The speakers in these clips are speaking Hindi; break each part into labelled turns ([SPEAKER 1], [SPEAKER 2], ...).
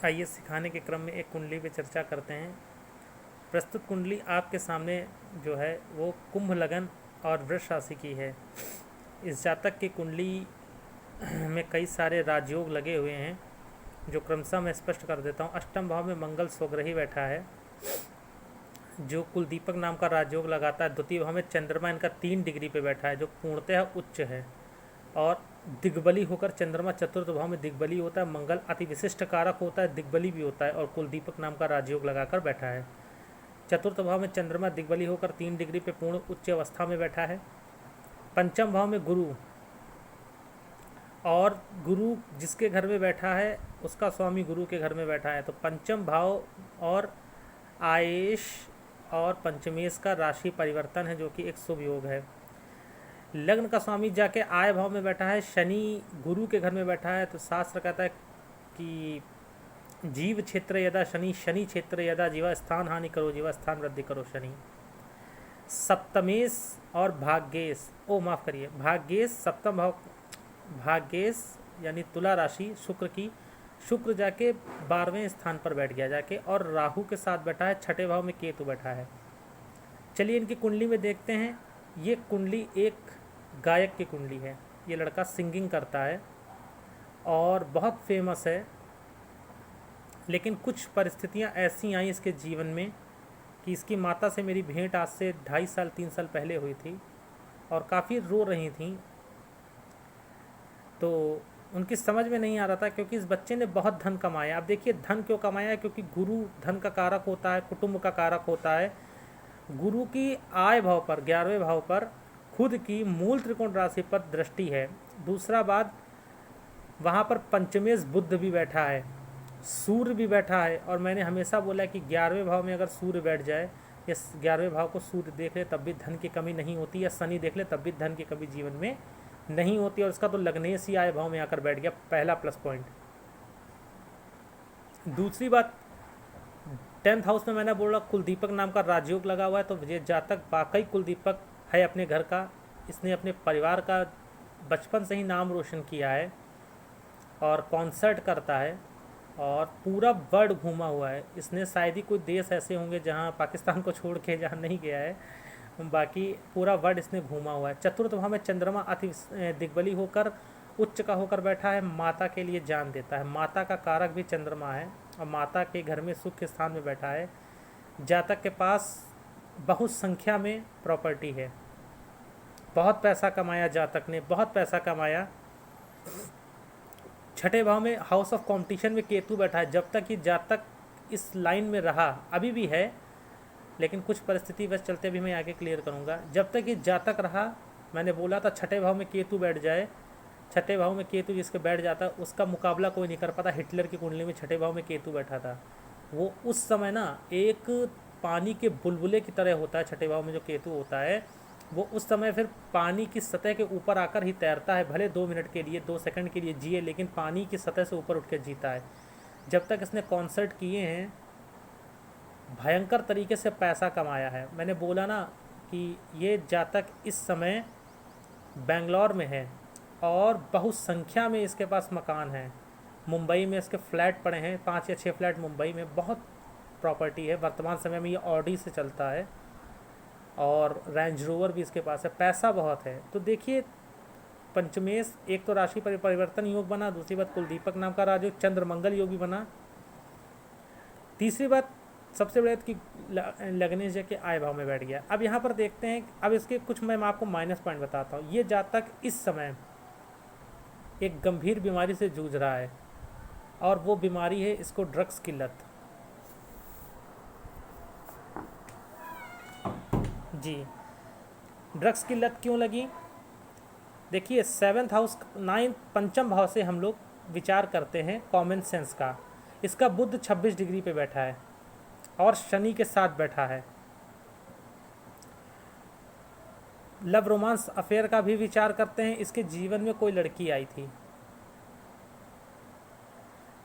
[SPEAKER 1] आइए सिखाने के क्रम में एक कुंडली पे चर्चा करते हैं। प्रस्तुत कुंडली आपके सामने जो है वो कुंभ लगन और वृष राशि की है। इस जातक की कुंडली में कई सारे राजयोग लगे हुए हैं, जो क्रमशः मैं स्पष्ट कर देता हूँ। अष्टम भाव में मंगल स्वग्रही बैठा है, जो कुलदीपक नाम का राजयोग लगाता है। द्वितीय भाव में चंद्रमा इनका 3 डिग्री पे बैठा है, जो पूर्णतः उच्च है। और दिग्बली होकर चंद्रमा चतुर्थ भाव में दिग्बली होता है। मंगल अति विशिष्ट कारक होता है, दिग्बली भी होता है, और कुलदीपक नाम का राजयोग लगाकर बैठा है। चतुर्थ भाव में चंद्रमा दिग्बली होकर 3 डिग्री पे पूर्ण उच्च अवस्था में बैठा है। पंचम भाव में गुरु, और गुरु जिसके घर में बैठा है उसका स्वामी गुरु के घर में बैठा है। तो पंचम भाव और आयेश और पंचमेश का राशि परिवर्तन है, जो कि एक शुभ योग है। लग्न का स्वामी जाके आय भाव में बैठा है, शनि गुरु के घर में बैठा है। तो शास्त्र कहता है कि जीव क्षेत्र यदा शनि, शनि क्षेत्र यदा जीवा, स्थान हानि करो जीवा, स्थान वृद्धि करो शनि। सप्तमेश और भाग्येश, ओ माफ़ करिए, भाग्येश सप्तम भाव, भाग्येश यानी तुला राशि शुक्र की, शुक्र जाके 12वें स्थान पर बैठ गया जाके, और राहु के साथ बैठा है। छठे भाव में केतु बैठा है। चलिए इनकी कुंडली में देखते हैं। ये कुंडली एक गायक की कुंडली है। ये लड़का सिंगिंग करता है और बहुत फेमस है, लेकिन कुछ परिस्थितियां ऐसी आई इसके जीवन में कि इसकी माता से मेरी भेंट आज से 2.5 साल 3 साल पहले हुई थी, और काफ़ी रो रही थी। तो उनकी समझ में नहीं आ रहा था, क्योंकि इस बच्चे ने बहुत धन कमाया। अब देखिए धन क्यों कमाया है, क्योंकि गुरु धन का कारक होता है, कुटुंब का कारक होता है। गुरु की आय भाव पर, 11वें भाव पर खुद की मूल त्रिकोण राशि पर दृष्टि है। दूसरा बात, वहाँ पर पंचमेश बुध भी बैठा है, सूर्य भी बैठा है। और मैंने हमेशा बोला कि 11वें भाव में अगर सूर्य बैठ जाए, या 11वें भाव को सूर्य देख ले तब भी धन की कमी नहीं होती, या शनि देख ले तब भी धन की कमी जीवन में नहीं होती। और उसका तो लग्नेश ही आय भाव में आकर बैठ गया, पहला प्लस पॉइंट। दूसरी बात, 10th हाउस में मैंने बोला कुलदीपक नाम का राजयोग लगा हुआ है। तो ये जातक वाकई कुलदीपक है अपने घर का। इसने अपने परिवार का बचपन से ही नाम रोशन किया है, और कॉन्सर्ट करता है, और पूरा वर्ल्ड घूमा हुआ है इसने। शायद ही कोई देश ऐसे होंगे जहाँ, पाकिस्तान को छोड़ के जहाँ नहीं गया है, बाकी पूरा वर्ल्ड इसने घूमा हुआ है। चतुर्थ भाव में चंद्रमा अति दिग्बली होकर उच्च का होकर बैठा है। माता के लिए जान देता है, माता का कारक भी चंद्रमा है, और माता के घर में सुख के स्थान में बैठा है। जातक के पास बहुत संख्या में प्रॉपर्टी है, बहुत पैसा कमाया जातक ने, बहुत पैसा कमाया। छठे भाव में हाउस ऑफ कंपटीशन में केतु बैठा है। जब तक ये जातक इस लाइन में रहा, अभी भी है लेकिन कुछ परिस्थिति बस चलते भी मैं आगे क्लियर करूँगा। जब तक ये जातक रहा, मैंने बोला था छठे भाव में केतु बैठ जाए, छठे भाव में केतु जिसके बैठ जाता उसका मुकाबला कोई नहीं कर पाता। हिटलर की कुंडली में छठे भाव में केतु बैठा था। वो उस समय ना एक पानी के बुलबुले की तरह होता है। छठे भाव में जो केतु होता है, वो उस समय फिर पानी की सतह के ऊपर आकर ही तैरता है। भले 2 मिनट के लिए, 2 सेकंड के लिए जिए, लेकिन पानी की सतह से ऊपर उठ के जीता है। जब तक इसने कॉन्सर्ट किए हैं, भयंकर तरीके से पैसा कमाया है। मैंने बोला ना कि ये जातक इस समय बेंगलोर में है, और बहुत संख्या में इसके पास मकान है। मुंबई में इसके फ्लैट पड़े हैं, 5 या 6 फ्लैट मुंबई में, बहुत प्रॉपर्टी है। वर्तमान समय में ये ऑडी से चलता है, और रेंज रोवर भी इसके पास है, पैसा बहुत है। तो देखिए पंचमेश, एक तो राशि परिवर्तन योग बना, दूसरी बात कुलदीपक नाम का राजयोग चंद्र मंगल योग भी बना, तीसरी बात सबसे बड़ी कि लग्नेश के आय भाव में बैठ गया। अब यहाँ पर देखते हैं, अब इसके कुछ मैं आपको माइनस पॉइंट बताता हूँ। ये जातक इस समय एक गंभीर बीमारी से जूझ रहा है, और वो बीमारी है इसको ड्रग्स की लत। जी, ड्रग्स की लत क्यों लगी? देखिए 7th हाउस 9th पंचम भाव से हम लोग विचार करते हैं कॉमन सेंस का। इसका बुध 26 डिग्री पे बैठा है, और शनि के साथ बैठा है। लव रोमांस अफेयर का भी विचार करते हैं। इसके जीवन में कोई लड़की आई थी।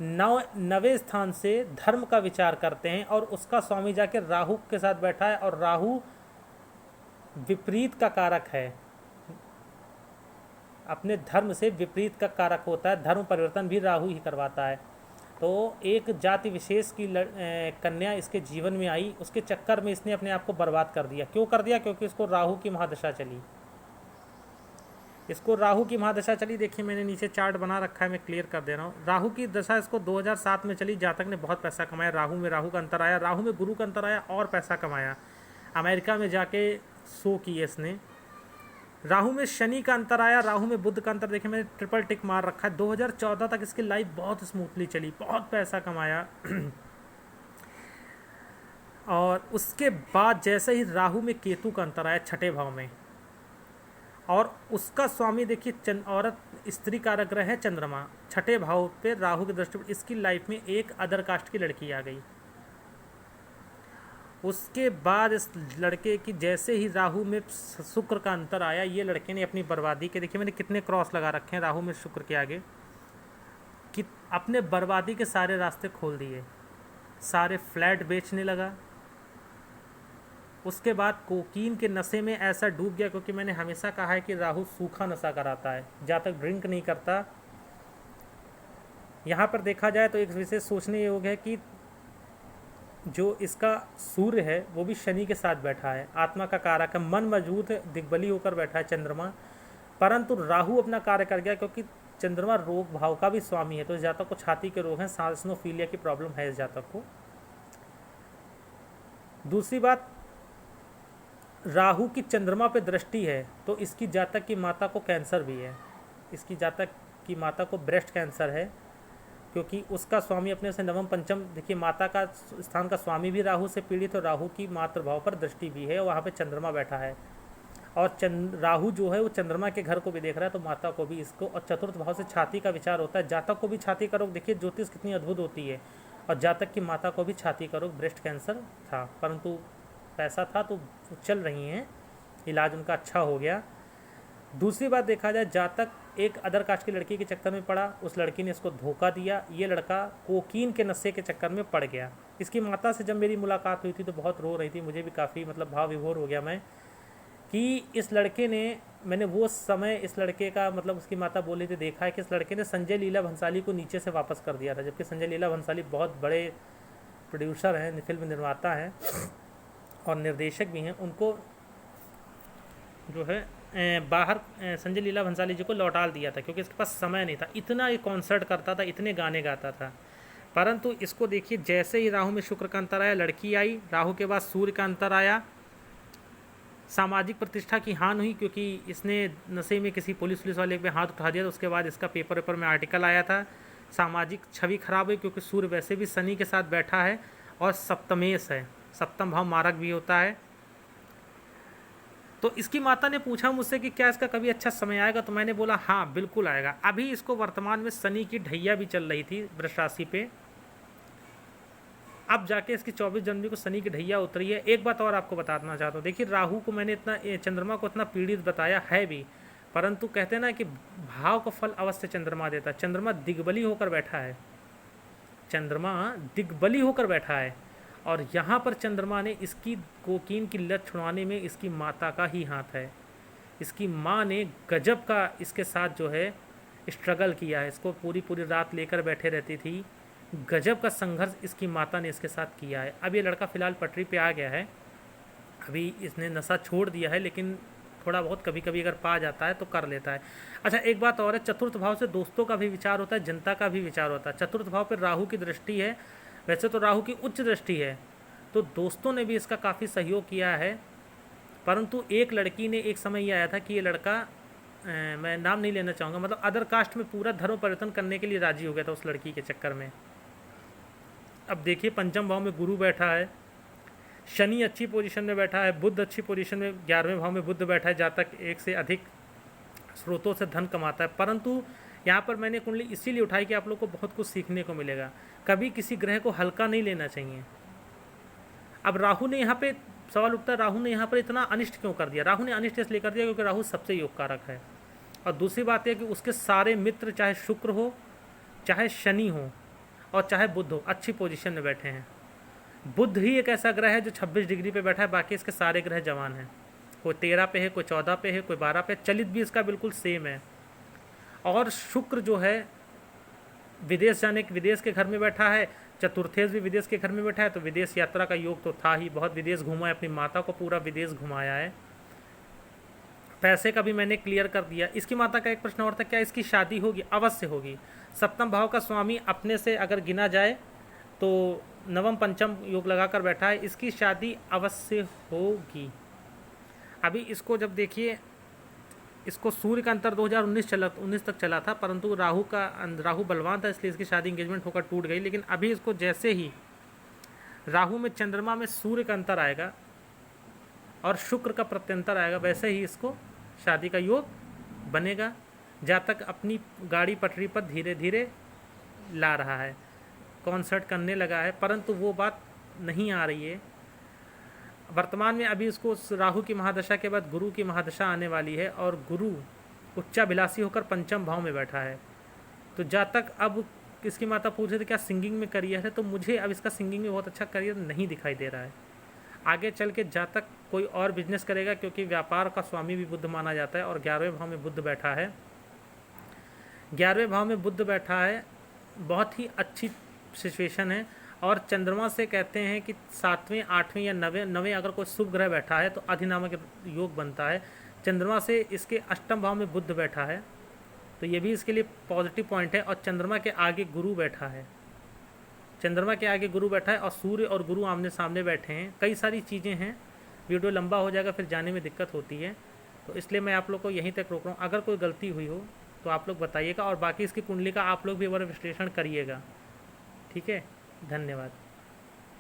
[SPEAKER 1] 9वें स्थान से धर्म का विचार करते हैं, और उसका स्वामी जाके राहु के साथ बैठा है, और राहु विपरीत का कारक है, अपने धर्म से विपरीत का कारक होता है। धर्म परिवर्तन भी राहु ही करवाता है। तो एक जाति विशेष की कन्या इसके जीवन में आई, उसके चक्कर में इसने अपने आप को बर्बाद कर दिया। क्यों कर दिया? क्योंकि इसको राहु की महादशा चली। इसको राहु की महादशा चली। देखिए मैंने नीचे चार्ट बना रखा है, मैं क्लियर कर दे रहा हूँ। राहु की दशा इसको 2007 में चली। जातक ने बहुत पैसा कमाया। राहु में राहु का अंतर आया, राहु में गुरु का अंतर आया और पैसा कमाया। अमेरिका में जाके शो किए इसने। राहु में शनि का अंतर आया, राहु में बुध का अंतर। देखिए मैंने ट्रिपल टिक मार रखा है। 2014 तक इसकी लाइफ बहुत स्मूथली चली, बहुत पैसा कमाया। और उसके बाद जैसे ही राहु में केतु का अंतर आया छठे भाव में, और उसका स्वामी देखिए औरत स्त्री कारक ग्रह है चंद्रमा, छठे भाव पे राहु की दृष्टि, इसकी लाइफ में एक अदर कास्ट की लड़की आ गई। उसके बाद इस लड़के की जैसे ही राहु में शुक्र का अंतर आया, ये लड़के ने अपनी बर्बादी के, देखिए मैंने कितने क्रॉस लगा रखे हैं राहु में शुक्र के आगे, कि अपने बर्बादी के सारे रास्ते खोल दिए। सारे फ्लैट बेचने लगा। उसके बाद कोकीन के नशे में ऐसा डूब गया, क्योंकि मैंने हमेशा कहा है कि राहु सूखा नशा कराता है, जहाँ तक ड्रिंक नहीं करता। यहाँ पर देखा जाए तो एक विशेष सोचने योग्य है कि जो इसका सूर्य है वो भी शनि के साथ बैठा है, आत्मा का कारक है, मन मजबूत है, दिग्बली होकर बैठा है चंद्रमा। परंतु राहु अपना कार्य कर गया, क्योंकि चंद्रमा रोग भाव का भी स्वामी है। तो इस जातक को छाती के रोग हैं, सांसनोफीलिया की प्रॉब्लम है इस जातक को। दूसरी बात, राहु की चंद्रमा पे दृष्टि है, तो इसकी जातक की माता को कैंसर भी है। इसकी जातक की माता को ब्रेस्ट कैंसर है, क्योंकि उसका स्वामी अपने से नवम पंचम, देखिए माता का स्थान का स्वामी भी राहु से पीड़ित, तो राहु की मातृभाव पर दृष्टि भी है, वहाँ पे चंद्रमा बैठा है। और राहु जो है वो चंद्रमा के घर को भी देख रहा है, तो माता को भी इसको, और चतुर्थ भाव से छाती का विचार होता है। जातक को भी छाती का रोग, देखिए ज्योतिष कितनी अद्भुत होती है, और जातक की माता को भी छाती का रोग, ब्रेस्ट कैंसर था, परंतु पैसा था तो चल रही हैं, इलाज उनका अच्छा हो गया। दूसरी बात देखा जाए, जातक एक अदर कास्ट की लड़की के चक्कर में पड़ा, उस लड़की ने इसको धोखा दिया, ये लड़का कोकीन के नशे के चक्कर में पड़ गया। इसकी माता से जब मेरी मुलाकात हुई थी तो बहुत रो रही थी, मुझे भी काफ़ी मतलब भाव विभोर हो गया मैं, कि इस लड़के ने, मैंने वो समय इस लड़के का मतलब उसकी माता बोली थी, देखा है कि इस लड़के ने संजय लीला भंसाली को नीचे से वापस कर दिया था, जबकि संजय लीला भंसाली बहुत बड़े प्रोड्यूसर हैं, फिल्म निर्माता हैं और निर्देशक भी हैं। उनको जो है बाहर संजय लीला भंसाली जी को लौटा दिया था, क्योंकि इसके पास समय नहीं था, इतना ये कॉन्सर्ट करता था, इतने गाने गाता था। परंतु इसको देखिए, जैसे ही राहु में शुक्र का अंतर आया, लड़की आई, राहु के बाद सूर्य का अंतर आया, सामाजिक प्रतिष्ठा की हानि हुई, क्योंकि इसने नशे में किसी पुलिस वाले पे हाथ उठा दिया, तो उसके बाद इसका पेपर में आर्टिकल आया था। सामाजिक छवि खराब हुई, क्योंकि सूर्य वैसे भी शनि के साथ बैठा है और सप्तमेश है, सप्तम भाव मारक भी होता है। तो इसकी माता ने पूछा मुझसे कि क्या इसका कभी अच्छा समय आएगा, तो मैंने बोला हाँ बिल्कुल आएगा। अभी इसको वर्तमान में शनि की ढैया भी चल रही थी वृष राशि पे, अब जाके इसकी 24 जनवरी को शनि की ढैया उतरी है। एक बात और आपको बताना चाहता हूँ, देखिए राहु को मैंने इतना, चंद्रमा को इतना पीड़ित बताया है भी, परंतु कहते हैं ना कि भाव का फल अवश्य चंद्रमा देता है। चंद्रमा दिग्बली होकर बैठा है, चंद्रमा दिग्बली होकर बैठा है, और यहाँ पर चंद्रमा ने इसकी कोकीन की लत छुड़वाने में इसकी माता का ही हाथ है। इसकी माँ ने गजब का इसके साथ जो है स्ट्रगल किया है, इसको पूरी रात लेकर बैठे रहती थी, गजब का संघर्ष इसकी माता ने इसके साथ किया है। अब ये लड़का फ़िलहाल पटरी पे आ गया है, अभी इसने नशा छोड़ दिया है, लेकिन थोड़ा बहुत कभी कभी अगर पा जाता है तो कर लेता है। अच्छा एक बात और है, चतुर्थ भाव से दोस्तों का भी विचार होता है, जनता का भी विचार होता है। चतुर्थ भाव पर राहु की दृष्टि है, वैसे तो राहु की उच्च दृष्टि है, तो दोस्तों ने भी इसका काफ़ी सहयोग किया है। परंतु एक लड़की ने, एक समय ये आया था कि ये लड़का, मैं नाम नहीं लेना चाहूँगा, मतलब अदर कास्ट में पूरा धर्म परिवर्तन करने के लिए राजी हो गया था उस लड़की के चक्कर में। अब देखिए पंचम भाव में गुरु बैठा है, शनि अच्छी पोजीशन में बैठा है, बुध अच्छी पोजीशन में 11वें भाव में बुध बैठा है, जातक एक से अधिक स्रोतों से धन कमाता है। परंतु यहाँ पर मैंने कुंडली इसीलिए उठाई कि आप लोग को बहुत कुछ सीखने को मिलेगा, कभी किसी ग्रह को हल्का नहीं लेना चाहिए। अब राहु ने यहाँ पे सवाल उठता है, राहु ने यहाँ पर इतना अनिष्ट क्यों कर दिया? राहु ने अनिष्ट इसलिए कर दिया क्योंकि राहु सबसे योग कारक है, और दूसरी बात यह कि उसके सारे मित्र चाहे शुक्र हो, चाहे शनि हो और चाहे बुध हो, अच्छी पोजीशन में बैठे हैं। बुध ही एक ऐसा ग्रह है जो 26 डिग्री पे बैठा है, बाकी इसके सारे ग्रह जवान हैं, कोई 13 पे है, कोई 14 पे है, कोई 12 पे, चलित भी इसका बिल्कुल सेम है। और शुक्र जो है विदेश जाने के, विदेश के घर में बैठा है, चतुर्थेश भी विदेश के घर में बैठा है, तो विदेश यात्रा का योग तो था ही, बहुत विदेश घूमा है, अपनी माता को पूरा विदेश घुमाया है। पैसे का भी मैंने क्लियर कर दिया। इसकी माता का एक प्रश्न और था, क्या इसकी शादी होगी? अवश्य होगी। सप्तम भाव का स्वामी अपने से अगर गिना जाए तो नवम पंचम योग लगाकर बैठा है, इसकी शादी अवश्य होगी। अभी इसको जब देखिए, इसको सूर्य का अंतर 2019 तक चला था, परंतु राहु बलवान था, इसलिए इसकी शादी एंगेजमेंट होकर टूट गई। लेकिन अभी इसको जैसे ही राहु में चंद्रमा में सूर्य का अंतर आएगा और शुक्र का प्रत्यंतर आएगा, वैसे ही इसको शादी का योग बनेगा। जातक अपनी गाड़ी पटरी पर धीरे धीरे ला रहा है, कॉन्सर्ट करने लगा है, परंतु वो बात नहीं आ रही है वर्तमान में। अभी इसको राहु की महादशा के बाद गुरु की महादशा आने वाली है, और गुरु उच्चाभिलाषी होकर पंचम भाव में बैठा है। तो जातक, अब इसकी माता पूछ रही थी क्या सिंगिंग में करियर है, तो मुझे अब इसका सिंगिंग में बहुत अच्छा करियर नहीं दिखाई दे रहा है। आगे चल के जातक कोई और बिजनेस करेगा, क्योंकि व्यापार का स्वामी भी बुध माना जाता है, और 11वें भाव में बुध बैठा है। 11वें भाव में बुध बैठा है, बहुत ही अच्छी सिचुएशन है। और चंद्रमा से कहते हैं कि 7वें 8वें या 9वें अगर कोई शुभ ग्रह बैठा है तो अधिनामक योग बनता है। चंद्रमा से इसके अष्टम भाव में बुध बैठा है, तो ये भी इसके लिए पॉजिटिव पॉइंट है। और चंद्रमा के आगे गुरु बैठा है, चंद्रमा के आगे गुरु बैठा है, और सूर्य और गुरु आमने सामने बैठे हैं। कई सारी चीज़ें हैं, वीडियो लंबा हो जाएगा, फिर जाने में दिक्कत होती है, तो इसलिए मैं आप लोग को यहीं तक रोक रहा हूँ। अगर कोई गलती हुई हो तो आप लोग बताइएगा, और बाकी इसकी कुंडली का आप लोग भी एक बार विश्लेषण करिएगा। ठीक है, धन्यवाद।